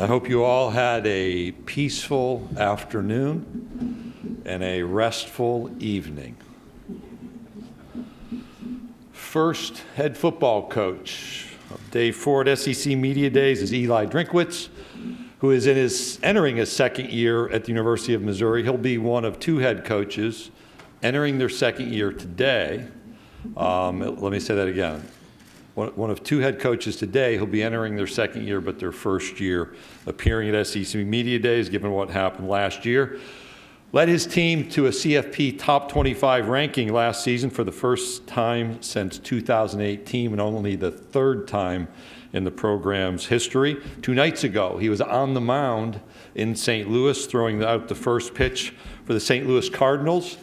I hope you all had a peaceful afternoon and a restful evening. First head football coach of Day 4 at SEC Media Days is Eliah Drinkwitz, who is entering his second year at the University of Missouri. He'll be one of two head coaches entering their second year today. Let me say that again. One of two head coaches today who'll be entering their second year, but their first year appearing at SEC Media Days, given what happened last year. Led his team to a CFP top 25 ranking last season for the first time since 2018, and only the third time in the program's history. 2 nights ago, he was on the mound in St. Louis, throwing out the first pitch for the St. Louis Cardinals.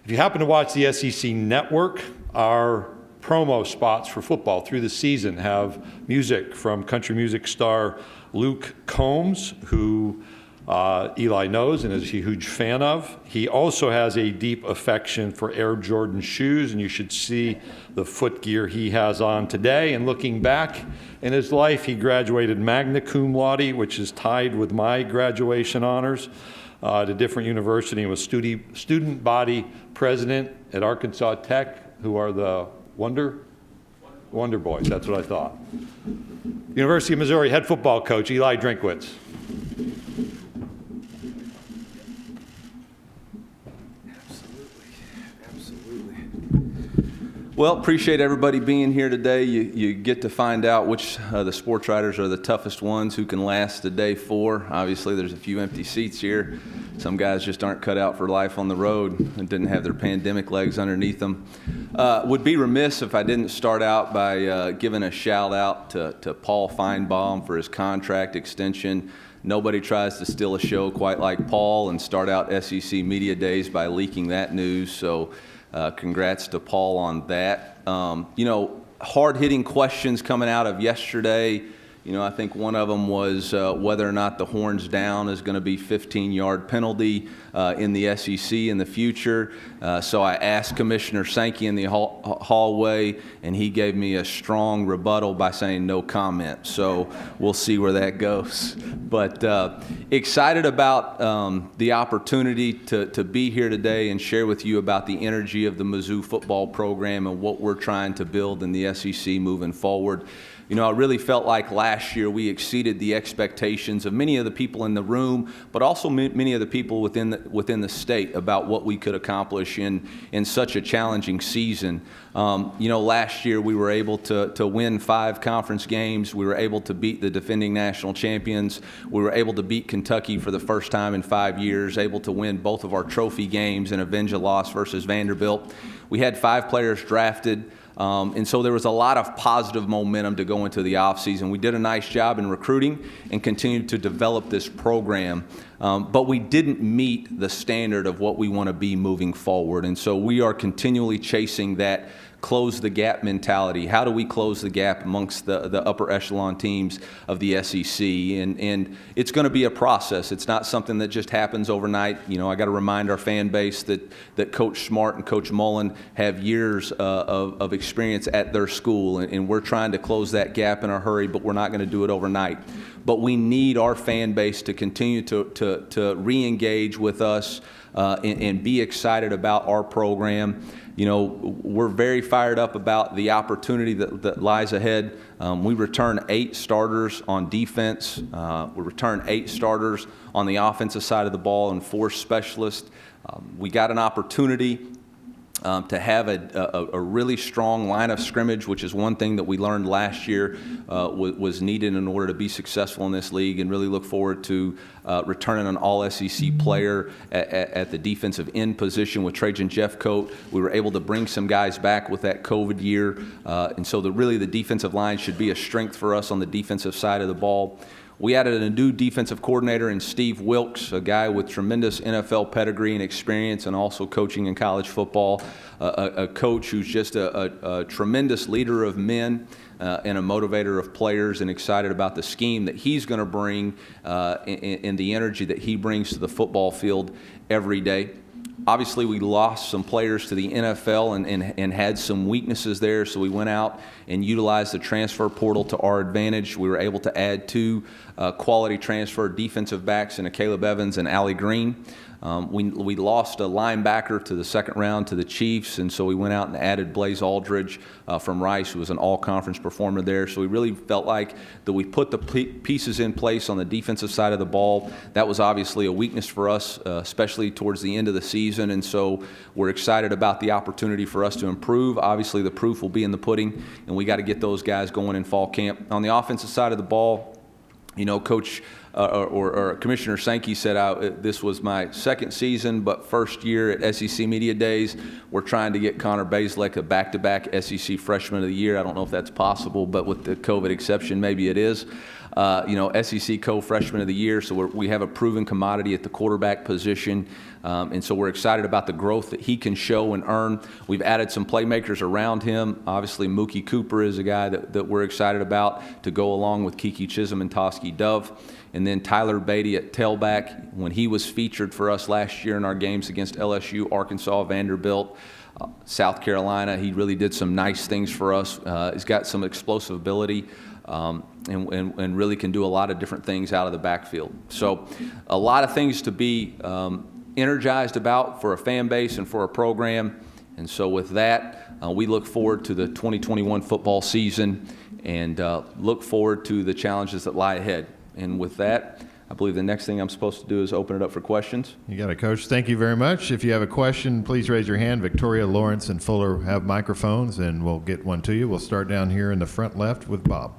If you happen to watch the SEC Network, our promo spots for football through the season have music from country music star Luke Combs, who Eli knows and is a huge fan of. He also has a deep affection for Air Jordan shoes, and you should see the footgear he has on today. And looking back in his life, he graduated magna cum laude, which is tied with my graduation honors, at a different university, and was student body president at Arkansas Tech, who are the Wonder Boys. That's what I thought. University of Missouri head football coach Eliah Drinkwitz. Well, appreciate everybody being here today. You get to find out which the sports writers are the toughest ones who can last to Day 4. Obviously, there's a few empty seats here. Some guys just aren't cut out for life on the road and didn't have their pandemic legs underneath them. Would be remiss if I didn't start out by giving a shout out to Paul Feinbaum for his contract extension. Nobody tries to steal a show quite like Paul and start out SEC Media Days by leaking that news. So congrats to Paul on that. Hard-hitting questions coming out of yesterday. I think one of them was whether or not the horns down is going to be 15-yard penalty in the SEC in the future. So I asked Commissioner Sankey in the hallway, and he gave me a strong rebuttal by saying no comment. So we'll see where that goes. But excited about the opportunity to be here today and share with you about the energy of the Mizzou football program and what we're trying to build in the SEC moving forward. I really felt like last year we exceeded the expectations of many of the people in the room, but also many of the people within the state about what we could accomplish in such a challenging season. Last year we were able to win 5 conference games. We were able to beat the defending national champions. We were able to beat Kentucky for the first time in 5 years, able to win both of our trophy games and avenge a loss versus Vanderbilt. We had 5 players drafted. And so there was a lot of positive momentum to go into the offseason. We did a nice job in recruiting and continued to develop this program, but we didn't meet the standard of what we want to be moving forward. And so we are continually chasing that close the gap mentality. How do we close the gap amongst the upper echelon teams of the SEC? And it's going to be a process. It's not something that just happens overnight. I got to remind our fan base that Coach Smart and Coach Mullen have years of experience at their school, and we're trying to close that gap in a hurry, but we're not going to do it overnight. But we need our fan base to continue to re-engage with us and be excited about our program. We're very fired up about the opportunity that lies ahead. We return 8 starters on defense. We return 8 starters on the offensive side of the ball and 4 specialists. We got an opportunity to have a really strong line of scrimmage, which is one thing that we learned last year was needed in order to be successful in this league, and really look forward to returning an all-SEC player at the defensive end position with Trajan Jeffcoat. We were able to bring some guys back with that COVID year, and so the defensive line should be a strength for us on the defensive side of the ball. We added a new defensive coordinator in Steve Wilkes, a guy with tremendous NFL pedigree and experience and also coaching in college football, a coach who's just a tremendous leader of men and a motivator of players, and excited about the scheme that he's going to bring and the energy that he brings to the football field every day. Obviously, we lost some players to the NFL and had some weaknesses there, so we went out and utilized the transfer portal to our advantage. We were able to add 2 quality transfer defensive backs in Caleb Evans and Allie Green. We lost a linebacker to the second round to the Chiefs, and so we went out and added Blaze Aldridge from Rice, who was an all-conference performer there. So we really felt like that we put the pieces in place on the defensive side of the ball. That was obviously a weakness for us, especially towards the end of the season, and so we're excited about the opportunity for us to improve. Obviously, the proof will be in the pudding, and we got to get those guys going in fall camp. On the offensive side of the ball, Coach or Commissioner Sankey said this was my second season, but first year at SEC Media Days. We're trying to get Connor Bazelak a back-to-back SEC Freshman of the Year. I don't know if that's possible, but with the COVID exception, maybe it is. SEC Co-Freshman of the Year, so we have a proven commodity at the quarterback position, and so we're excited about the growth that he can show and earn. We've added some playmakers around him. Obviously, Mookie Cooper is a guy that we're excited about to go along with Kiki Chisholm and Toski Dove. And then Tyler Beatty at tailback, when he was featured for us last year in our games against LSU, Arkansas, Vanderbilt, South Carolina, he really did some nice things for us. He's got some explosive ability and really can do a lot of different things out of the backfield. So a lot of things to be energized about for a fan base and for a program. And so with that, we look forward to the 2021 football season and look forward to the challenges that lie ahead. And with that, I believe the next thing I'm supposed to do is open it up for questions. You got it, Coach. Thank you very much. If you have a question, please raise your hand. Victoria, Lawrence, and Fuller have microphones, and we'll get one to you. We'll start down here in the front left with Bob.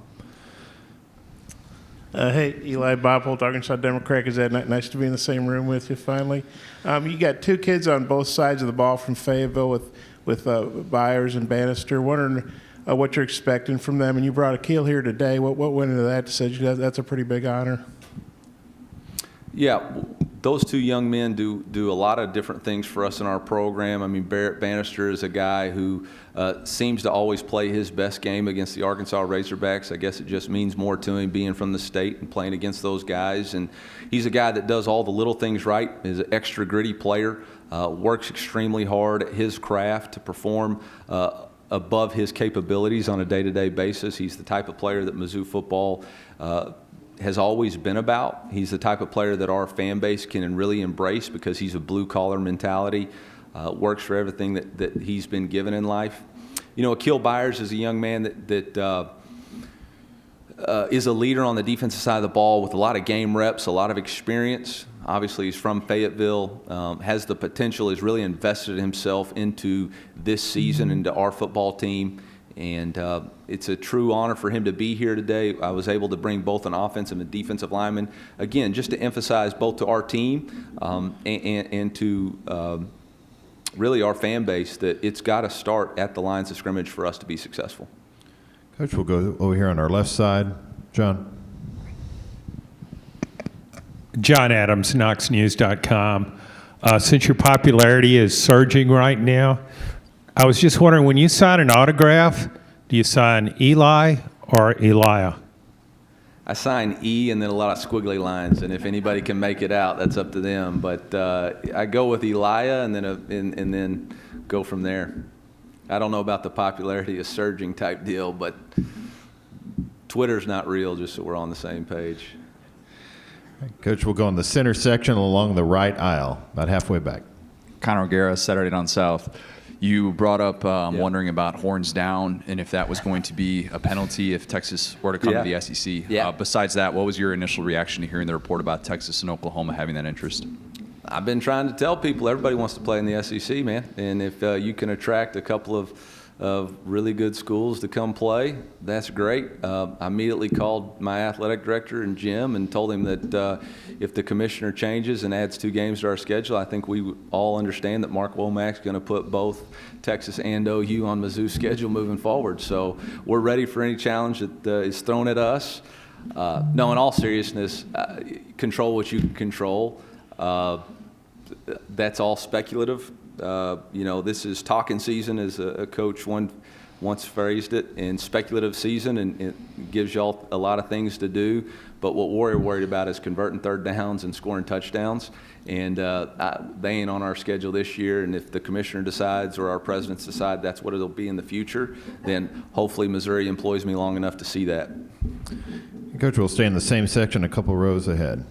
Hey, Eli, Bob Holt, Arkansas Democrat. Is that nice to be in the same room with you finally? You got 2 kids on both sides of the ball from Fayetteville with Byers and Bannister. Wondering what you're expecting from them. And you brought Akil here today. What went into that to say that's a pretty big honor? Yeah, those 2 young men do a lot of different things for us in our program. I mean, Barrett Bannister is a guy who seems to always play his best game against the Arkansas Razorbacks. I guess it just means more to him being from the state and playing against those guys. And he's a guy that does all the little things right, is an extra gritty player, works extremely hard at his craft to perform above his capabilities on a day-to-day basis. He's the type of player that Mizzou football has always been about. He's the type of player that our fan base can really embrace because he's a blue-collar mentality, works for everything that he's been given in life. Akil Byers is a young man that is a leader on the defensive side of the ball with a lot of game reps, a lot of experience. Obviously, he's from Fayetteville, has the potential, has really invested himself into this season, into our football team. And it's a true honor for him to be here today. I was able to bring both an offensive and defensive lineman, again, just to emphasize both to our team and to really our fan base that it's got to start at the lines of scrimmage for us to be successful. Coach, we'll go over here on our left side. John. John Adams, KnoxNews.com. Since your popularity is surging right now, I was just wondering, when you sign an autograph, do you sign Eli or Eliah? I sign E and then a lot of squiggly lines, and if anybody can make it out, that's up to them. But I go with Eliah and then go from there. I don't know about the popularity of surging type deal, but Twitter's not real, just so we're on the same page. Coach, we'll go in the center section along the right aisle, about halfway back. Connor O'Gara, Saturday Down South. You brought up wondering about horns down and if that was going to be a penalty if Texas were to come to the SEC. Besides that, what was your initial reaction to hearing the report about Texas and Oklahoma having that interest? I've been trying to tell people everybody wants to play in the SEC, man. And if you can attract a couple of really good schools to come play, that's great. I immediately called my athletic director and Jim and told him that if the commissioner changes and adds 2 games to our schedule, I think we all understand that Mark Womack's going to put both Texas and OU on Mizzou's schedule moving forward. So we're ready for any challenge that is thrown at us. No, in all seriousness, control what you can control. That's all speculative. This is talking season, as a coach one once phrased it, in speculative season, and it gives y'all a lot of things to do. But what we're worried about is converting third downs and scoring touchdowns. And they ain't on our schedule this year. And if the commissioner decides or our presidents decide that's what it'll be in the future, then hopefully Missouri employs me long enough to see that. Coach will stay in the same section a couple rows ahead.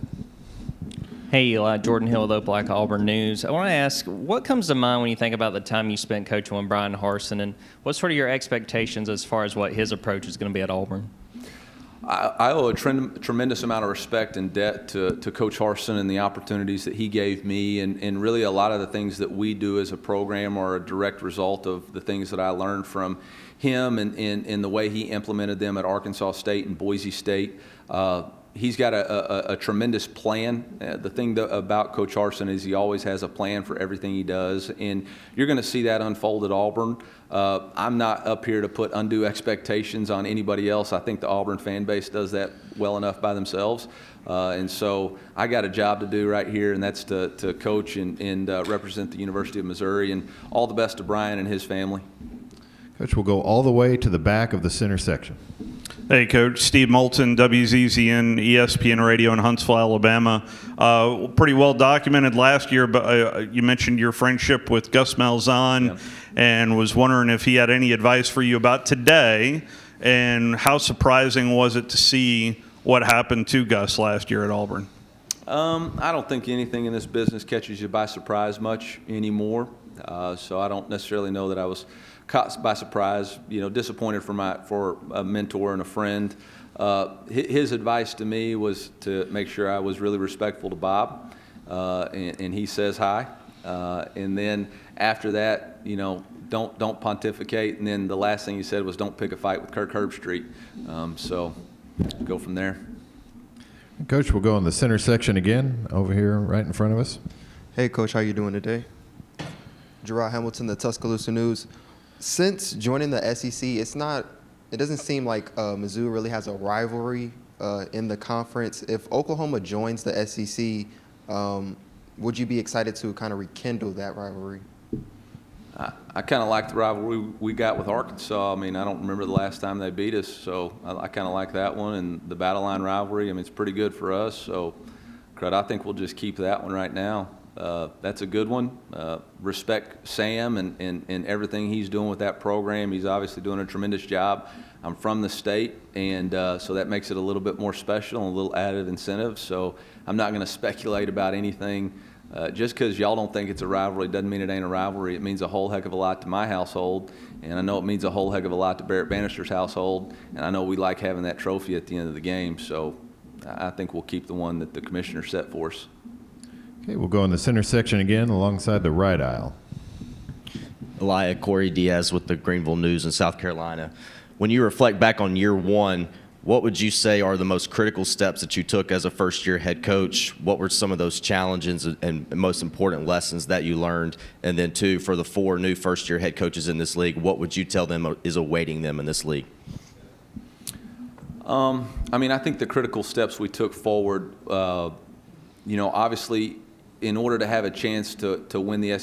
Hey, Eli, Jordan Hill with Opelika Auburn News. I want to ask, what comes to mind when you think about the time you spent coaching with Brian Harsin, and what's sort of your expectations as far as what his approach is going to be at Auburn? I owe a tremendous amount of respect and debt to Coach Harsin and the opportunities that he gave me, and really a lot of the things that we do as a program are a direct result of the things that I learned from him and the way he implemented them at Arkansas State and Boise State. He's got a tremendous plan. The thing about Coach Harsin is he always has a plan for everything he does, and you're going to see that unfold at Auburn. I'm not up here to put undue expectations on anybody else. I think the Auburn fan base does that well enough by themselves. And so I got a job to do right here, and that's to coach and represent the University of Missouri. And all the best to Brian and his family. Coach will go all the way to the back of the center section. Hey, Coach. Steve Moulton, WZZN, ESPN Radio in Huntsville, Alabama. Pretty well documented last year, but you mentioned your friendship with Gus Malzahn, and was wondering if he had any advice for you about today, and how surprising was it to see what happened to Gus last year at Auburn? I don't think anything in this business catches you by surprise much anymore, so I don't necessarily know that I was caught by surprise. Disappointed for a mentor and a friend. His advice to me was to make sure I was really respectful to Bob, and he says hi. And then after that, don't pontificate. And then the last thing he said was, don't pick a fight with Kirk Herbstreit. So go from there. Coach will go in the center section again, over here right in front of us. Hey, Coach, how you doing today? Gerard Hamilton, the Tuscaloosa News. Since joining the SEC, it doesn't seem like Mizzou really has a rivalry in the conference. If Oklahoma joins the SEC, would you be excited to kind of rekindle that rivalry? I kind of like the rivalry we got with Arkansas. I mean, I don't remember the last time they beat us, so I kind of like that one. And the Battle Line rivalry, I mean, it's pretty good for us. So, Crud, I think we'll just keep that one right now. That's a good one. Respect Sam and everything he's doing with that program. He's obviously doing a tremendous job. I'm from the state, and so that makes it a little bit more special and a little added incentive. So I'm not going to speculate about anything. Just because y'all don't think it's a rivalry doesn't mean it ain't a rivalry. It means a whole heck of a lot to my household, and I know it means a whole heck of a lot to Barrett Bannister's household, and I know we like having that trophy at the end of the game. So I think we'll keep the one that the commissioner set for us. Okay, we'll go in the center section again alongside the right aisle. Eliah, Corey Diaz with the Greenville News in South Carolina. When you reflect back on year one, what would you say are the most critical steps that you took as a first-year head coach? What were some of those challenges and most important lessons that you learned? And then, two, for the 4 new first-year head coaches in this league, what would you tell them is awaiting them in this league? I mean, I think the critical steps we took forward, obviously, in order to have a chance to win the SEC